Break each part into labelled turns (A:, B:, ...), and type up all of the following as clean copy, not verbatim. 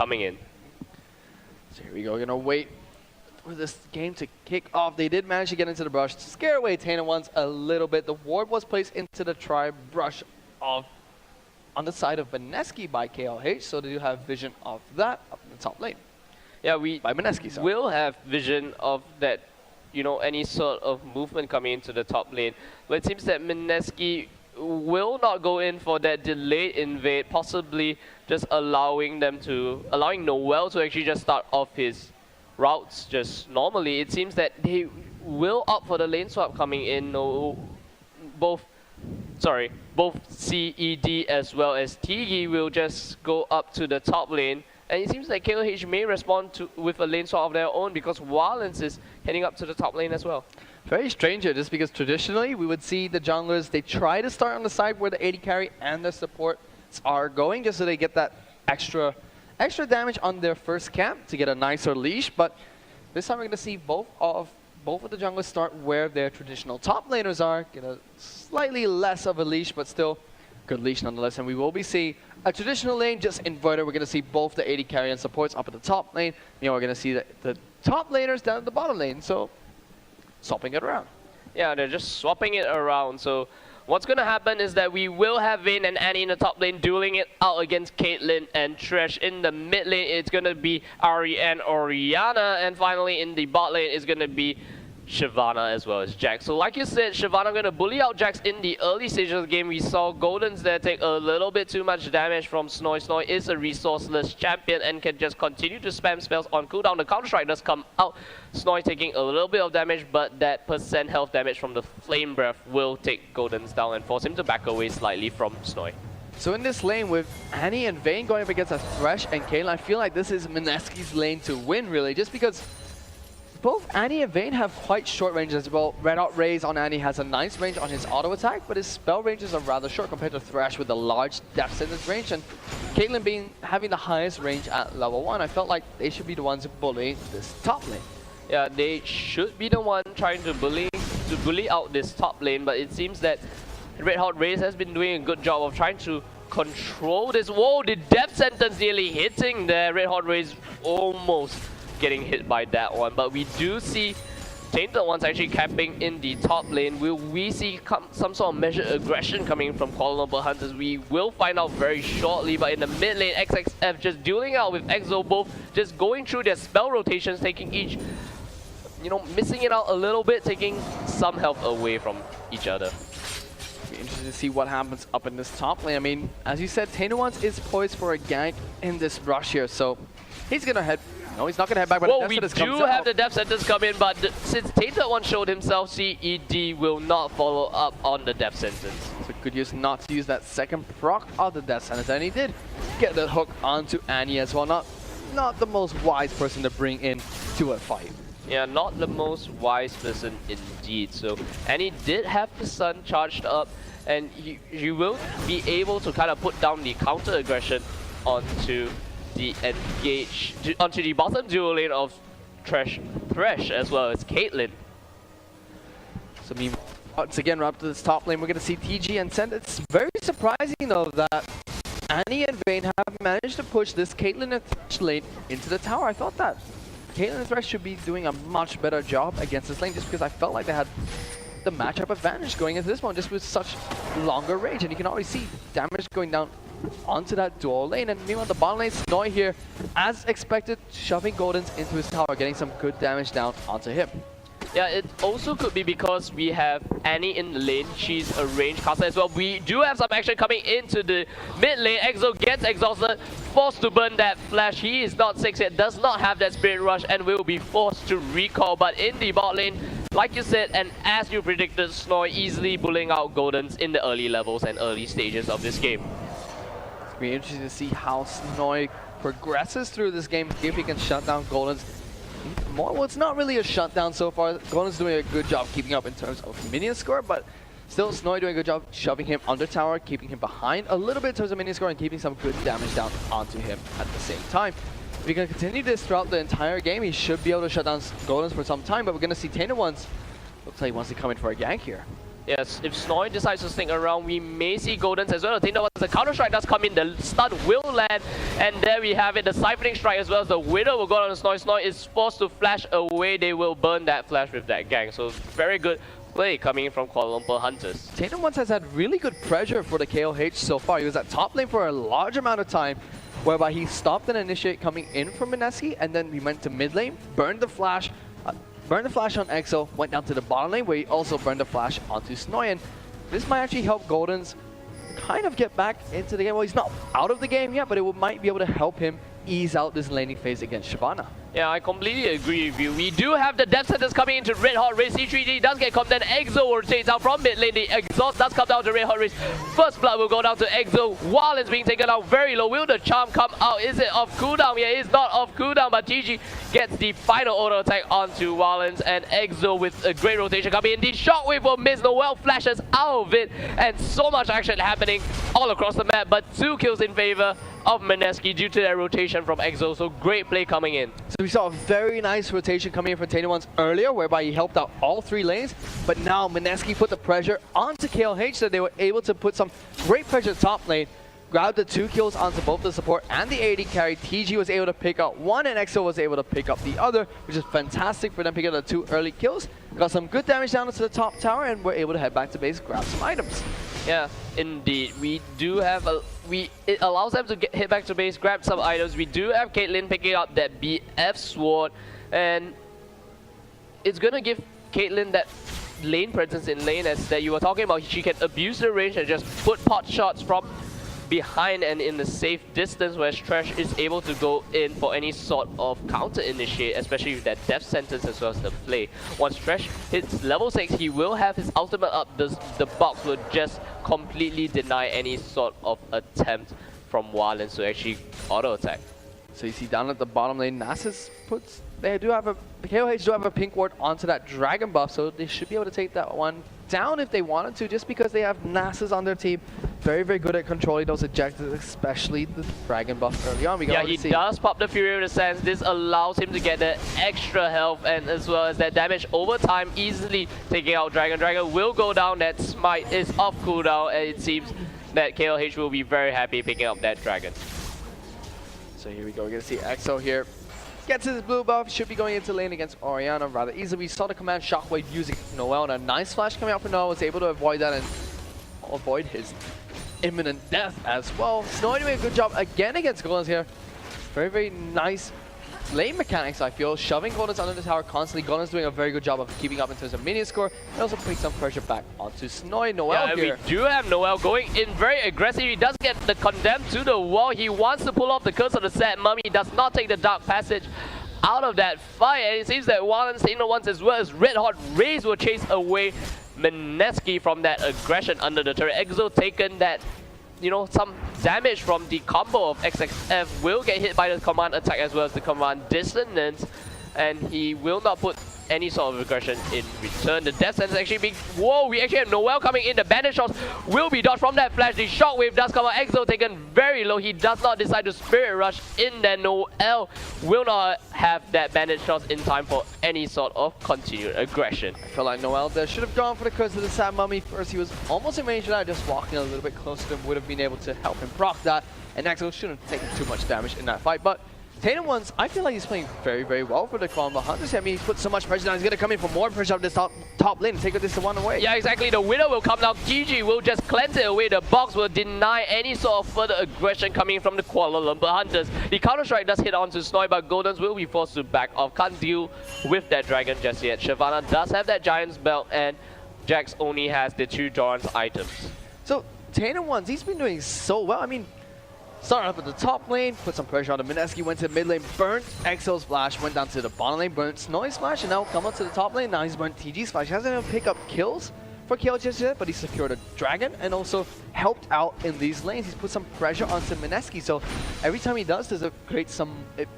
A: coming in.
B: So here we go. We're gonna wait for this game to kick off. They did manage to get into the brush to scare away TAIWAN a little bit. The ward was placed into the tri-brush on the side of Mineski by KLH, so they do have vision of that up in the top lane.
A: Yeah, we
B: by Mineski, sorry.
A: Will have vision of that, you know, any sort of movement coming into the top lane. But it seems that Mineski will not go in for that delayed invade, possibly just allowing Noel to actually just start off his routes just normally. It seems that they will opt for the lane swap coming in. Both CED as well as Tigi will just go up to the top lane. And it seems like KLH may respond with a lane swap of their own because Wallens is heading up to the top lane as well.
B: Very strange here, just because traditionally we would see the junglers, they try to start on the side where the AD carry and the supports are going, just so they get that extra damage on their first camp to get a nicer leash. But this time we're going to see both of the junglers start where their traditional top laners are, get a slightly less of a leash, but still good leash nonetheless. And we will be seeing a traditional lane just inverted. We're going to see both the AD carry and supports up at the top lane. You know, we're going to see the top laners down at the bottom lane. So swapping it around.
A: Yeah, they're just swapping it around. So what's going to happen is that we will have Vayne and Annie in the top lane dueling it out against Caitlyn and Thresh. In the mid lane, it's going to be Ari and Orianna. And finally, in the bot lane, it's going to be Shyvana as well as Jax. So like you said, Shyvana going to bully out Jax in the early stages of the game. We saw Goldens there take a little bit too much damage from Snoy. Snoy is a resourceless champion and can just continue to spam spells on cooldown. The counter-strike does come out. Snoy taking a little bit of damage, but that % health damage from the Flame Breath will take Goldens down and force him to back away slightly from Snoy.
B: So in this lane with Annie and Vayne going up against a Thresh and Caitlyn, I feel like this is Mineski's lane to win, really, just because both Annie and Vayne have quite short ranges as well. Red Hot Rays on Annie has a nice range on his auto attack, but his spell ranges are rather short compared to Thresh with a large depth sentence range, and Caitlyn having the highest range at level 1. I felt like they should be the ones bullying this top lane.
A: Yeah, they should be the one trying to bully out this top lane, but it seems that Red Hot Rays has been doing a good job of trying to control this. Whoa, the depth sentence nearly hitting there. Red Hot Rays almost getting hit by that one, but we do see Tainted Ones actually camping in the top lane. Will we see some sort of measured aggression coming from Kuala Lumpur Hunters? We will find out very shortly, but in the mid lane, XXF just dueling out with Exo, both just going through their spell rotations, taking each, you know, missing it out a little bit, taking some health away from each other.
B: Be interested to see what happens up in this top lane. I mean, as you said, Tainted Ones is poised for a gank in this rush here, so he's gonna head. No, he's not going to head back, but
A: well, we do have the depth sentence come in, but since Tainted One showed himself, CED will not follow up on the depth sentence.
B: So good use not to use that second proc of the depth sentence, and he did get the hook onto Annie as well. Not the most wise person to bring in to a fight.
A: Yeah, not the most wise person indeed. So Annie did have the Sun charged up, and he will be able to kind of put down the counter aggression onto the bottom dual lane of Thresh as well as Caitlyn.
B: So once again, we're up to this top lane. We're going to see TG and Send. It's very surprising though that Annie and Vayne have managed to push this Caitlyn and Thresh lane into the tower. I thought that Caitlyn and Thresh should be doing a much better job against this lane, just because I felt like they had the matchup advantage going into this one, just with such longer range, and you can already see damage going down onto that dual lane. And meanwhile, the bottom lane, Snoy here, as expected, shoving Goldens into his tower, getting some good damage down onto him.
A: Yeah, it also could be because we have Annie in the lane. She's a range caster as well. We do have some action coming into the mid lane. Exo gets exhausted, forced to burn that flash. He is not 6 yet, does not have that spirit rush, and will be forced to recall. But in the bot lane, like you said, and as you predicted, Snoy easily bullying out Goldens in the early levels and early stages of this game.
B: It's going to be interesting to see how Snoy progresses through this game, if he can shut down Goldens. Well, it's not really a shutdown so far. Goldens doing a good job keeping up in terms of minion score, but still Snoy doing a good job shoving him under tower, keeping him behind a little bit in terms of minion score, and keeping some good damage down onto him at the same time. If he can continue this throughout the entire game, he should be able to shut down Goldens for some time, but we're going to see Tainted Ones. Looks like he wants to come in for a gank here.
A: Yes, if Snoy decides to stick around, we may see Goldens as well. Once the counter strike does come in, the stun will land, and there we have it. The siphoning strike as well as the widow will go on to Snoy. Snoy is forced to flash away. They will burn that flash with that gang. So very good play coming from Kuala Lumpur Hunters.
B: TAIWAN has had really good pressure for the KLH so far. He was at top lane for a large amount of time, whereby he stopped and initiate coming in from Mineski, and then he went to mid lane, burned the flash on Exo, went down to the bottom lane where he also burned the flash onto Snoy. And this might actually help Goldens kind of get back into the game. Well, he's not out of the game yet, but it might be able to help him ease out this laning phase against Shyvana.
A: Yeah, I completely agree with you. We do have the depth centers coming into Red Hot Race. C3D does get caught, then Exo rotates out from mid lane. The exhaust does come down to Red Hot Race. First blood will go down to Exo while it's being taken out very low. Will the charm come out? Is it off cooldown? Yeah, it's not off cooldown, but GG gets the final auto attack onto Wallens, and Exo with a great rotation coming in. The shockwave will miss. Noel flashes out of it, and so much action happening all across the map, but 2 kills in favor of Mineski due to that rotation from Exo. So great play coming in.
B: So we saw a very nice rotation coming in from TAIWAN earlier, whereby he helped out all 3 lanes, but now Mineski put the pressure onto KLH, so they were able to put some great pressure top lane, grab the 2 kills onto both the support and the AD carry. TG was able to pick up 1 and Exo was able to pick up the other, which is fantastic for them picking up the 2 early kills. Got some good damage down to the top tower, and we're able to head back to base, grab some items.
A: Yeah, indeed. We do have it allows them to hit back to base, grab some items. We do have Caitlyn picking up that BF sword, and it's gonna give Caitlyn that lane presence in lane as that you were talking about. She can abuse the range and just put pot shots from behind and in the safe distance, where Trash is able to go in for any sort of counter initiate, especially with that death sentence as well as the play. Once Trash hits level 6, he will have his ultimate up. The box will just completely deny any sort of attempt from Wallens to actually auto attack.
B: So you see down at the bottom lane, Nasus puts, the KLH do have a pink ward onto that dragon buff, so they should be able to take that one down if they wanted to, just because they have Nasus on their team. Very, very good at controlling those objectives, especially the dragon buff early on.
A: Yeah, he does pop the Fury of the Sands. This allows him to get the extra health and as well as that damage over time, easily taking out Dragon. Dragon will go down. That smite is off cooldown, and it seems that KLH will be very happy picking up that Dragon.
B: So here we go. We're going to see Exo here. Gets his blue buff, should be going into lane against Orianna rather easily. We saw the command Shockwave using Noel, and a nice flash coming out for Noel, was able to avoid that and avoid his imminent death as well. Snowy doing a good job again against Goldens here. Very, very nice lane mechanics, I feel. Shoving Goldens under the tower constantly. Goldens doing a very good job of keeping up in terms of minion score, and also putting some pressure back onto Snowy. Noel here.
A: We do have Noel going in very aggressive. He does get the condemned to the wall. He wants to pull off the curse of the sad mummy. He does not take the dark passage out of that fight, and it seems that Wallens, once as well as Red Hot Rays will chase away Mineski from that aggression under the turret. Exo taken that, some damage from the combo of XXF, will get hit by the command attack as well as the command dissonance, and he will not put any sort of aggression in return. The death sentence actually being, whoa, we actually have Noel coming in. The bandage shots will be dodged from that flash. The shockwave does come out. Exo taken very low. He does not decide to spirit rush in there. Noel will not have that bandage shots in time for any sort of continued aggression.
B: I feel like Noel there should have gone for the curse of the sad mummy first. He was almost in range of that, just walking a little bit closer to him would have been able to help him proc that, and Exo shouldn't have taken too much damage in that fight. But TAIWAN, I feel like he's playing very, very well for the Kuala Lumpur Hunters. I mean, he's put so much pressure down. He's going to come in for more pressure up this top lane and take this one away.
A: Yeah, exactly. The Widow will come down. GG will just cleanse it away. The box will deny any sort of further aggression coming from the Kuala Lumpur Hunters. The counter-strike does hit onto Snowy, but Goldens will be forced to back off. Can't deal with that Dragon just yet. Shyvana does have that Giant's Belt, and Jax only has the 2 Joran's items.
B: So, TAIWAN, he's been doing so well. I mean, started up at the top lane, put some pressure on the Mineski, went to the mid lane, burnt Exo's flash, went down to the bottom lane, burnt Snowy's flash, and now come up to the top lane. Now he's burnt TG's flash. He hasn't even picked up kills for KLH just yet, but he secured a dragon and also helped out in these lanes. He's put some pressure onto Mineski, so every time he does, it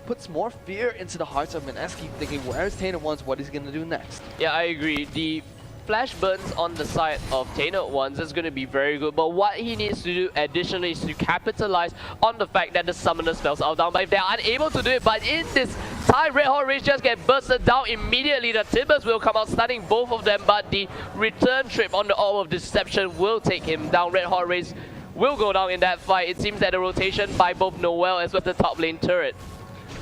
B: puts more fear into the hearts of Mineski, thinking, where's TAIWAN, what is he going to do next?
A: Yeah, I agree. The flash burns on the side of TAIWAN is going to be very good, but what he needs to do additionally is to capitalize on the fact that the summoner spells are down. But if they're unable to do it, but in this time. Red Hot Race just get bursted down immediately. The Timbers will come out, stunning both of them, but the return trip on the Orb of Deception will take him down. Red Hot Race will go down in that fight. It seems that the rotation by both Noel as well as the top lane turret.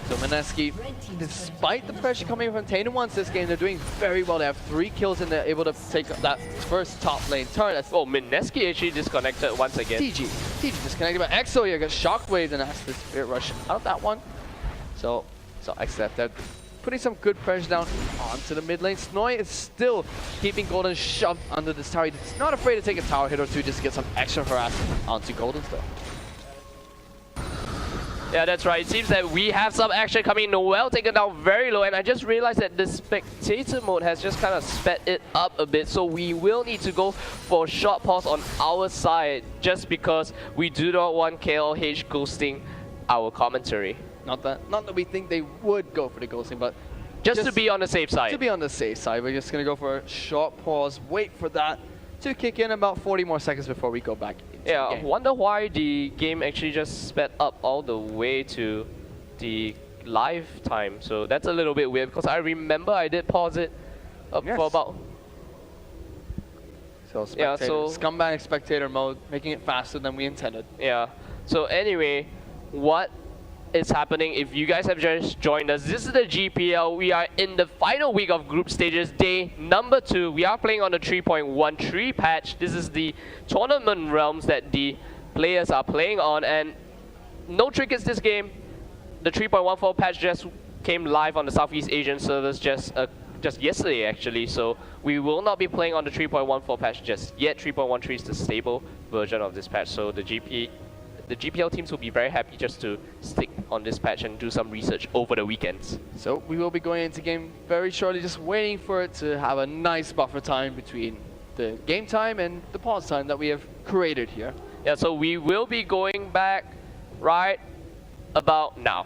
B: So Mineski, despite the pressure coming from TAIWAN this game, they're doing very well. They have 3 kills and they're able to take that first top lane turret.
A: Oh, Mineski actually disconnected once again.
B: TG disconnected, but EXO here got shockwaved and has the Spirit Rush out of that one. So XF, they're putting some good pressure down onto the mid lane. Snoy is still keeping Golden shoved under this tower. He's not afraid to take a tower hit or two just to get some extra harass onto Golden still.
A: Yeah, that's right. It seems that we have some action coming. Noel taken down very low, and I just realized that the spectator mode has just kind of sped it up a bit, so we will need to go for a short pause on our side just because we do not want KLH ghosting our commentary.
B: Not that we think they would go for the ghosting, but
A: just to be on the safe side.
B: To be on the safe side, we're just going to go for a short pause, wait for that to kick in about 40 more seconds before we go back.
A: Yeah, I wonder why the game actually just sped up all the way to the live time. So that's a little bit weird because I remember I did pause it for about...
B: So scumbag spectator mode, making it faster than we intended.
A: Yeah. So anyway, what is happening? If you guys have just joined us, this is the GPL. We are in the final week of group stages, day number 2. We are playing on the 3.13 patch. This is the tournament realms that the players are playing on, and no trick is this game. The 3.14 patch just came live on the Southeast Asian servers just yesterday actually, so we will not be playing on the 3.14 patch just yet. 3.13 is the stable version of this patch, so the GPL teams will be very happy just to stick on this patch and do some research over the weekends.
B: So we will be going into game very shortly, just waiting for it to have a nice buffer time between the game time and the pause time that we have created here.
A: Yeah, so we will be going back right about now.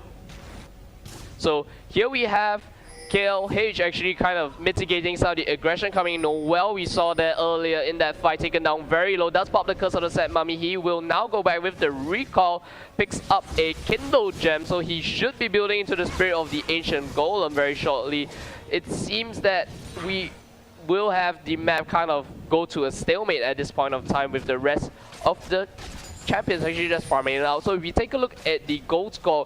A: So here we have KLH actually kind of mitigating some of the aggression coming in. Noel, we saw that earlier in that fight, taken down very low. Does pop the curse of the set mummy. He will now go back with the recall, picks up a Kindle gem, so he should be building into the spirit of the ancient golem very shortly. It seems that we will have the map kind of go to a stalemate at this point of time with the rest of the champions actually just farming it out. So if we take a look at the gold score,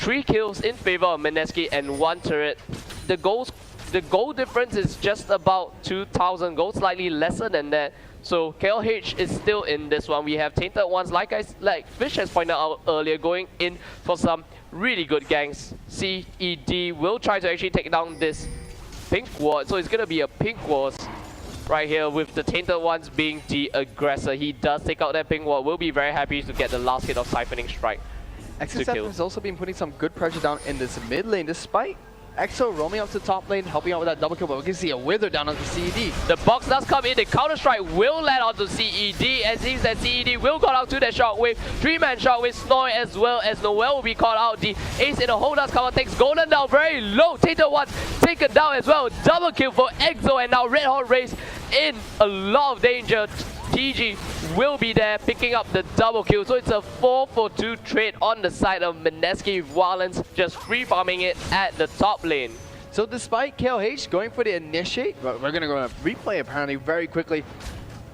A: 3 kills in favor of Mineski and 1 turret. The goal difference is just about 2,000 gold, slightly lesser than that. So KLH is still in this one. We have tainted ones, like Fish has pointed out earlier, going in for some really good ganks. CED will try to actually take down this pink ward, so it's gonna be a pink ward right here with the tainted ones being the aggressor. He does take out that pink ward. We'll be very happy to get the last hit of Siphoning Strike.
B: XSF has also been putting some good pressure down in this mid lane, despite EXO roaming up to top lane, helping out with that double kill, but we can see a wither down onto CED.
A: The box does come in, the counter strike will land onto CED, and seems that CED will call out to that shockwave. 3-man shockwave, Snoy as well as Noel will be called out. The ace in the hole does come out, takes Golden down very low. Tainted one taken down as well. Double kill for EXO, and now Red Hot Race in a lot of danger. TG will be there picking up the double kill, so it's a 4-for-2 trade on the side of Mineski. Wallens just free farming it at the top lane.
B: So despite KLH going for the initiate, we're going to go replay apparently very quickly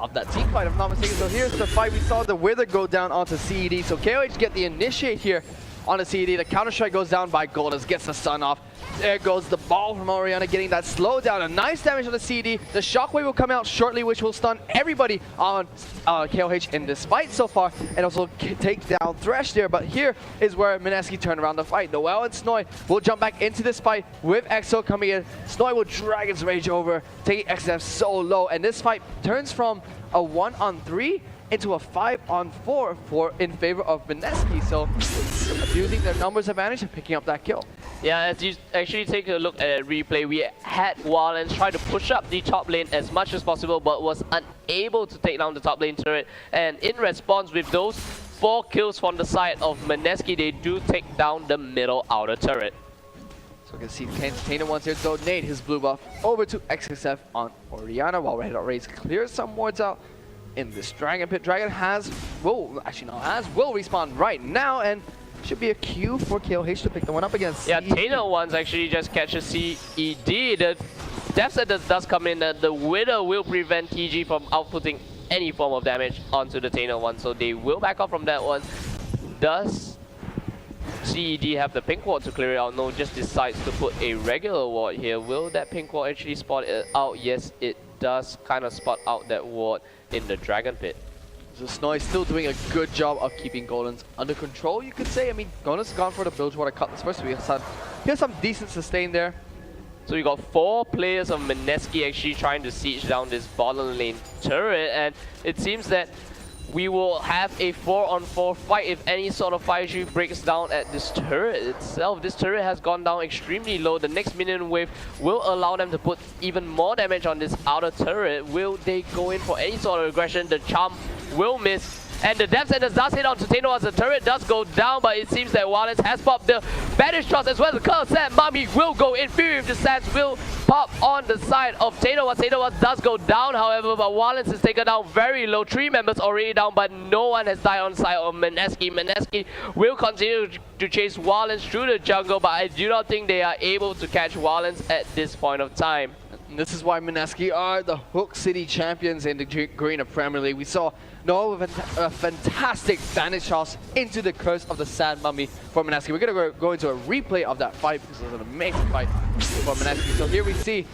B: of that team fight if I'm not mistaken. So here's the fight. We saw the wither go down onto CED, so KLH get the initiate here on the CED. The counter strike goes down by Golders, gets the stun off. There goes the ball from Oriana, getting that slowdown. A nice damage on the CD. The shockwave will come out shortly, which will stun everybody on KLH in this fight so far, and also take down Thresh there. But here is where Mineski turned around the fight. Noel and Snoy will jump back into this fight with EXO coming in. Snoy will drag his rage over, taking XF so low, and this fight turns from a 1-on-3 into a 5-on-4 in favor of Mineski. So using their numbers advantage and picking up that kill.
A: Yeah, as you actually take a look at a replay, we had Wallens try to push up the top lane as much as possible, but was unable to take down the top lane turret. And in response, with those 4 kills from the side of Mineski, they do take down the middle outer turret.
B: So we can see Tainted ones here donate his blue buff over to XSF on Oriana, while Red Hot Race clears some wards out in this Dragon Pit. Dragon will respawn right now, and should be a cue for KLH to pick the one up against
A: Yeah,
B: CED.
A: TAIWAN actually just catches CED. The death sentence does come in, and the winner will prevent TG from outputting any form of damage onto the TAIWAN, so they will back off from that one. Does CED have the pink ward to clear it out? No, just decides to put a regular ward here. Will that pink ward actually spot it out? Yes, it does kind of spot out that ward in the Dragon Pit.
B: So Snow is still doing a good job of keeping Goldens under control, you could say. I mean, Goldens has gone for the Bilgewater Cutlass first. Here's some decent sustain there.
A: So we got 4 players of Mineski actually trying to siege down this bottom lane turret, and it seems that we will have a 4-on-4 fight if any sort of 5G breaks down at this turret itself. This turret has gone down extremely low. The next minion wave will allow them to put even more damage on this outer turret. Will they go in for any sort of aggression? The charm will miss. And the Death Sentence does hit onto Teno as the turret does go down, but it seems that Wallace has popped the Banish Trust as well. The Curse Sand Mummy will go in. Fury of the Sands will pop on the side of Teno. Teno does go down, however, but Wallace is taken down very low. 3 members already down, but no one has died on the side of Mineski. Mineski will continue to chase Wallace through the jungle, but I do not think they are able to catch Wallace at this point of time.
B: And this is why Mineski are the Hook City champions in the Green Premier League. We saw Noah with a fantastic Banish toss into the Curse of the Sand Mummy for Mineski. We're going to go into a replay of that fight because it was an amazing fight for Mineski. So here we see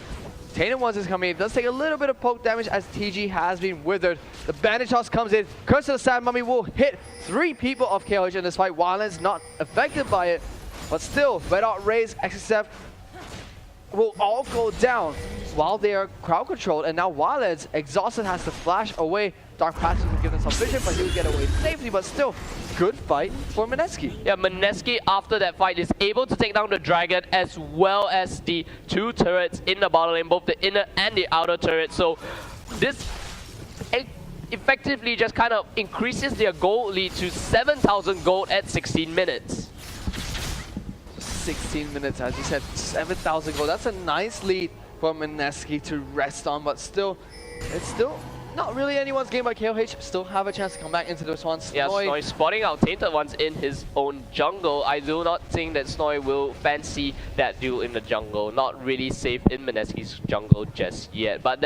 B: TAIWAN is coming in. It does take a little bit of poke damage as TG has been withered. The Banish toss comes in. Curse of the Sand Mummy will hit 3 people of KLH in this fight. Wildlands not affected by it, but still, Red Hot Rays, XSF will all go down while they are crowd controlled, and now Wildlands exhausted has to flash away. Dark Patches will give them some vision, but he will get away safely, but still, good fight for Mineski.
A: Yeah, Mineski after that fight is able to take down the Dragon as well as the 2 turrets in the bottom lane, both the inner and the outer turret. So this effectively just kind of increases their gold lead to 7,000 gold at 16 minutes.
B: 16 minutes, as you said, 7,000 gold. That's a nice lead for Mineski to rest on, but still, it's still not really anyone's game, but KLH still have a chance to come back into this one.
A: Yeah, Snoy spotting out Tainted Ones in his own jungle. I do not think that Snoy will fancy that duel in the jungle. Not really safe in Mineski's jungle just yet. But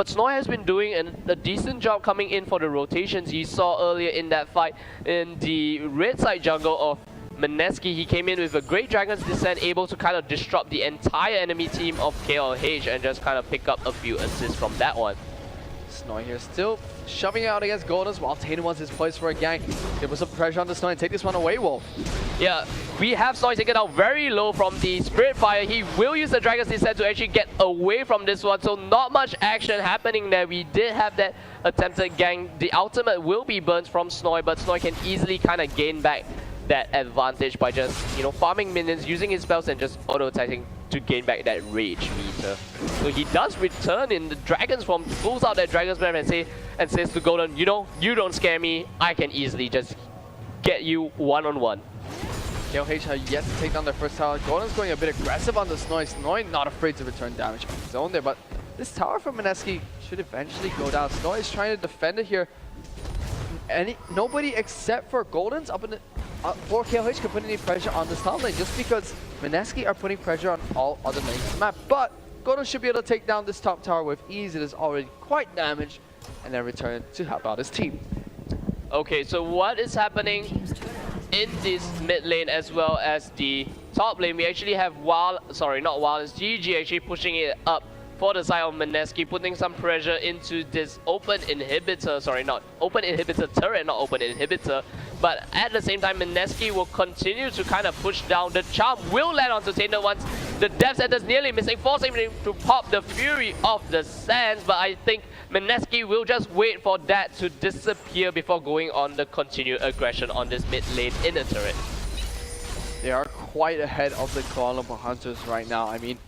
A: Snoy has been doing a decent job coming in for the rotations. You saw earlier in that fight in the red side jungle of Mineski, he came in with a Great Dragon's Descent, able to kind of disrupt the entire enemy team of KLH and just kind of pick up a few assists from that one.
B: Snoy here still shoving out against Goldens while TAIWAN is poised for a gank. Give us some pressure on the Snoy and take this one away, Wolf.
A: Yeah, we have Snoy taken out very low from the Spirit Fire. He will use the Dragon's Descent to actually get away from this one, so not much action happening there. We did have that attempted gank. The ultimate will be burnt from Snoy, but Snoy can easily kind of gain back that advantage by just, farming minions, using his spells and just auto-attacking to gain back that rage meter. So he does return in the Dragon's form, pulls out that Dragon's Breath and says to Golden, you don't scare me, I can easily just get you one-on-one.
B: KLH have yet to take down their first tower. Golden's going a bit aggressive on the Snoy. Snoy not afraid to return damage on his own there, but this tower from Mineski should eventually go down. Snoy is trying to defend it here. Nobody except for Golden's up in the... for KLH can put any pressure on this top lane just because Mineski are putting pressure on all other lanes of the map. But Golden should be able to take down this top tower with ease. It is already quite damaged and then return to help out his team.
A: Okay, so what is happening in this mid lane as well as the top lane? We actually have it's GG actually pushing it up for the side of Mineski, putting some pressure into this open inhibitor, turret, not open inhibitor. But at the same time, Mineski will continue to kind of push down. The charm will land onto Tainted Ones. The Death Sentence nearly missing, forcing him to pop the Fury of the Sands. But I think Mineski will just wait for that to disappear before going on the continued aggression on this mid lane inner turret.
B: They are quite ahead of the Kuala Lumpur Hunters right now. I mean,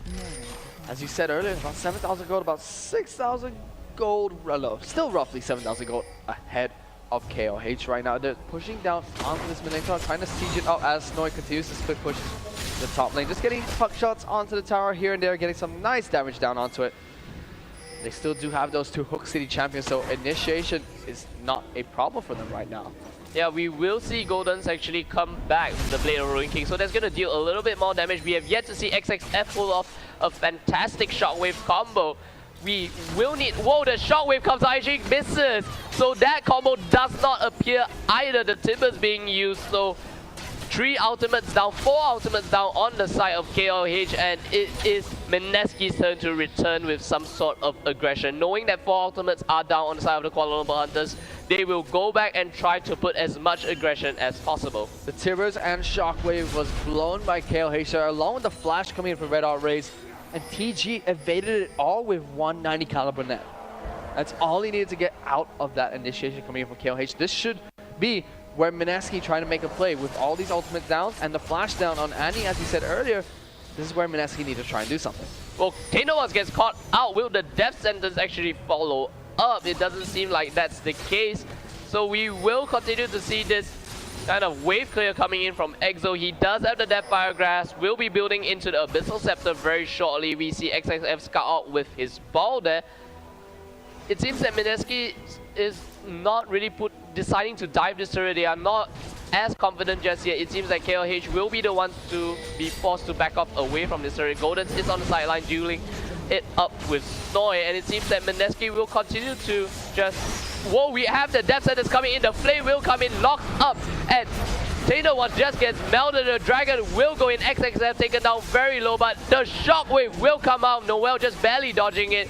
B: as you said earlier, about 7,000 gold, about 6,000 gold, still roughly 7,000 gold ahead of KLH right now. They're pushing down onto this mid lane tower, trying to siege it out as Snoy continues to split push the top lane. Just getting puck shots onto the tower here and there, getting some nice damage down onto it. They still do have those 2 Hook City champions, so initiation is not a problem for them right now.
A: Yeah, we will see Golden's actually come back with the Blade of Ruin King, so that's going to deal a little bit more damage. We have yet to see XXF pull off a fantastic Shockwave combo. We will need... Whoa, the Shockwave comes out, actually misses. So that combo does not appear either. The Timbers being used, so 3 ultimates down, 4 ultimates down on the side of KLH, and it is Mineski's turn to return with some sort of aggression. Knowing that 4 ultimates are down on the side of the Kuala Lumpur Hunters, they will go back and try to put as much aggression as possible.
B: The Timbers and Shockwave was blown by KLH there, along with the flash coming in from Red Hot Rays, and TG evaded it all with 190 caliber net. That's all he needed to get out of that initiation coming in from KLH. This should be where Mineski trying to make a play with all these ultimate downs and the flash down on Annie, as we said earlier. This is where Mineski needs to try and do something.
A: Well, Tainawans gets caught out. Will the death sentence actually follow up? It doesn't seem like that's the case. So we will continue to see this kind of wave clear coming in from Exo. He does have the Death Fire Grasp. Will be building into the Abyssal Scepter very shortly. We see XXF scout out with his ball there. It seems that Mineski is not really deciding to dive this turret. They are not as confident just yet. It seems like KLH will be the ones to be forced to back off away from this turret. Golden is on the sideline dueling it up with Snoy, and it seems that Mineski will continue to just... Whoa, we have the Death Sentence coming in. The Flame will come in, locked up, and Tainawans just gets melted. The Dragon will go in. XXF taken down very low, but the Shockwave will come out. Noel just barely dodging it.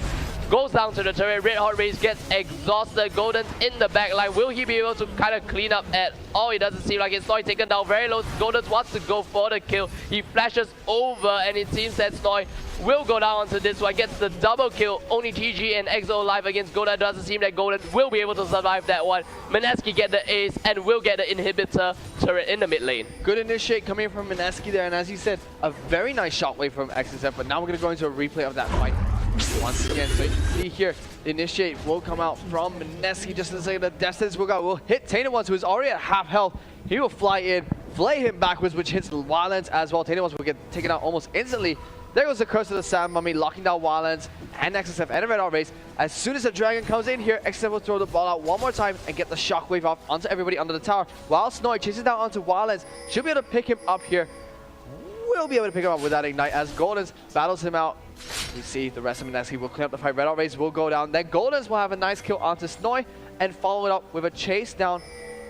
A: Goes down to the turret. Red Hot Rays gets exhausted. Golden's in the back line. Will he be able to kind of clean up at all? It doesn't seem like it's Snoy taken down very low. Golden wants to go for the kill. He flashes over, and it seems that Snoy will go down onto this one. Gets the double kill. Only TG and Exo alive against Golden. Doesn't seem that Golden will be able to survive that one. Mineski get the ace and will get the inhibitor turret in the mid lane.
B: Good initiate coming from Mineski there, and as you said, a very nice shockwave from XSF, but now we're going to go into a replay of that fight. Once again, so you can see here, the initiate will come out from Mineski. Just in a second, the Death Sentence will hit Tainawans, who is already at half health. He will fly in, flay him backwards, which hits Wildlands as well. Tainawans will get taken out almost instantly. There goes the Curse of the Sand Mummy, locking down Wildlands and XSF and Red Hot Race. As soon as the Dragon comes in here, XSF will throw the ball out one more time and get the Shockwave off onto everybody under the tower. While Snoy chases down onto Wildlands, should be able to pick him up here. Will be able to pick him up with that Ignite as Golden's battles him out. We see the rest of Mineski will clean up the fight. Red Hot Rays will go down. Then Golden's will have a nice kill onto Snoy and follow it up with a chase down.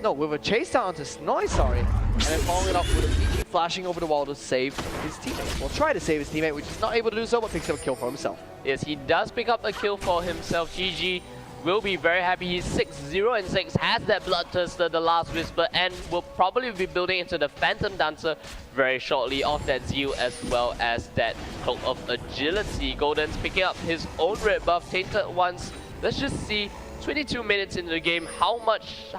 B: No, with a chase down onto Snoy, sorry. And then following it up with a PG flashing over the wall to save his teammate. Well, try to save his teammate, which is not able to do so, but picks up a kill for himself.
A: Yes, he does pick up a kill for himself. GG will be very happy. He's 6-0-6, has that Bloodthirster, the Last Whisper, and will probably be building into the Phantom Dancer very shortly off that Zeal as well as that Cloak of Agility. Golden's picking up his own red buff. Tainted Ones, let's just see, 22 minutes into the game, how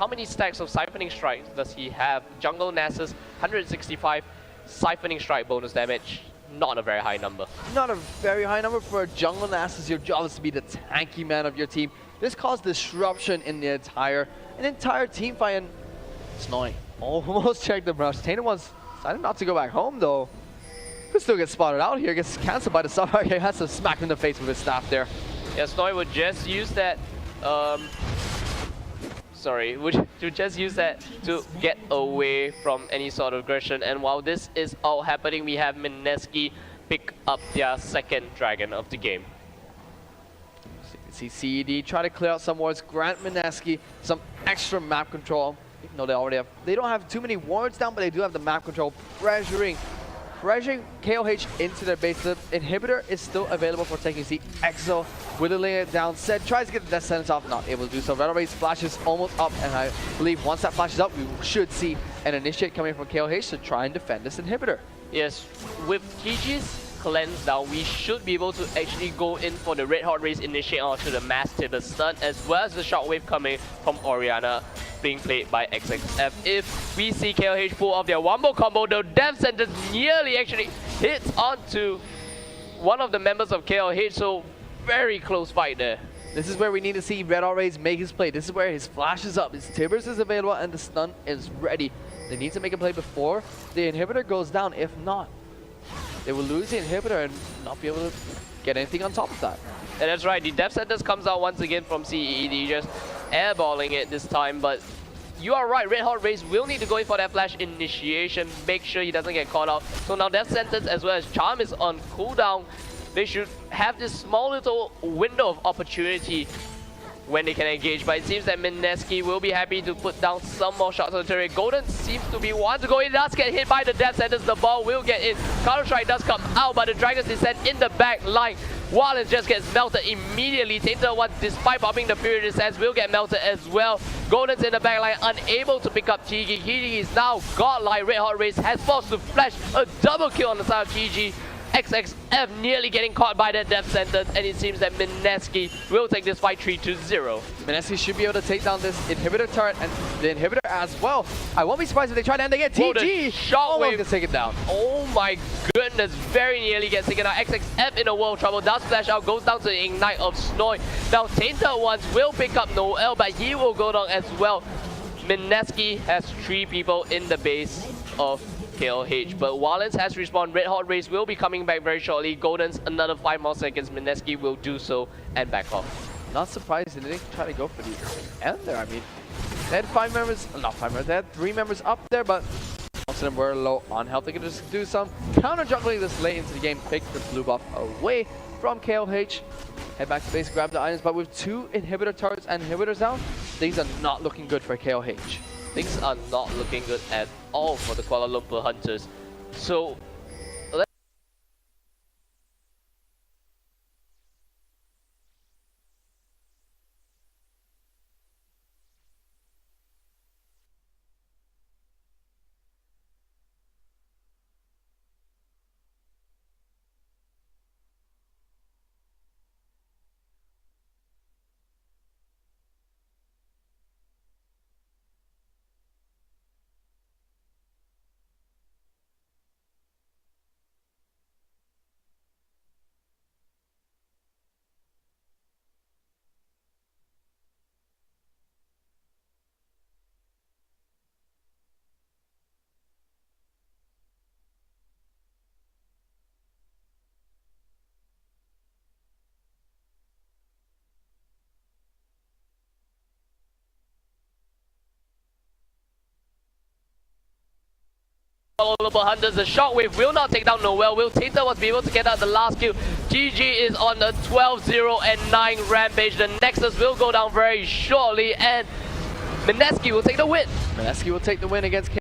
A: many stacks of Siphoning Strikes does he have? Jungle Nasus, 165 Siphoning Strike bonus damage. Not a very high number. Not
B: a very high number for a Jungle Nasus. Your job is to be the tanky man of your team. This caused disruption in the entire team fight, and Snoy almost checked the brush. Tainawans decided not to go back home though. Could still get spotted out here, gets cancelled by the sub. He has to smack him in the face with his staff there.
A: Yeah, Snoy would just use that would just use that to get away from any sort of aggression. And while this is all happening, we have Mineski pick up their second dragon of the game.
B: See CED try to clear out some wards, grant Mineski some extra map control. Even though they don't have too many wards down, but they do have the map control, pressuring KLH into their base. The inhibitor is still available for taking. See Exo whittling it down. Said tries to get the Death Sentence off, not able to do so. Red Race flashes almost up, and I believe once that flashes up, we should see an initiate coming from KLH to try and defend this inhibitor.
A: Yes, with TG's cleanse down, we should be able to actually go in for the Red Hot Race initiate onto the Mass Tibber stun, as well as the Shockwave coming from Oriana, being played by XXF. If we see KLH pull off their wombo combo, the Death Sentence nearly actually hits onto one of the members of KLH, so very close fight there.
B: This is where we need to see Red Hot Rays make his play. This is where his flash is up, his Tibbers is available, and the stun is ready. They need to make a play before the inhibitor goes down. If not, they will lose the inhibitor and not be able to get anything on top of that.
A: And that's right, the Death Sentence comes out once again from CED, just airballing it this time, but you are right, Red Hot Race will need to go in for that flash initiation, make sure he doesn't get caught out. So now Death Sentence as well as Charm is on cooldown. They should have this small little window of opportunity when they can engage, but it seems that Mineski will be happy to put down some more shots on the turret. Golden seems to be one to go in, does get hit by the Death Sentence, the ball will get in. Counter Strike does come out, but the Dragon's Descent in the back line. Wallace just gets melted immediately. Tainted One, despite popping the Fury Descent, will get melted as well. Golden's in the back line, unable to pick up TG. TG is now godlike. Red Hot Race has forced to flash a double kill on the side of TG. XXF nearly getting caught by that Death Sentence, and it seems that Mineski will take this fight 3-0.
B: Mineski should be able to take down this inhibitor turret and the inhibitor as well. I won't be surprised if they try to end again. TG
A: Shockwave
B: gets taken down.
A: Oh my goodness, very nearly gets taken out. XXF in a world of trouble, does flash out, goes down to the Ignite of Snoy. Now Tainted Ones will pick up Noel, but he will go down as well. Mineski has 3 people in the base of KLH, but Wallens has respawned. Red Hot Race will be coming back very shortly. Golden's another 5 more seconds. Mineski will do so and back off.
B: Not surprised they didn't try to go for the end there. I mean, they had 5 members, not 5 members, they had 3 members up there, but most of them were low on health. They could just do some counter juggling this late into the game, pick the blue buff away from KLH. Head back to base, grab the items, but with 2 inhibitor turrets and inhibitors down, things are not looking good for KLH.
A: Things are not looking good at all for the Kuala Lumpur Hunters. So Kuala Lumpur Hunters, the Shockwave will not take down Noel. Will Tainted was be able to get out the last kill. GG is on the 12-0 and 9 rampage. The Nexus will go down very shortly, and Mineski will take the win.
B: Mineski will take the win against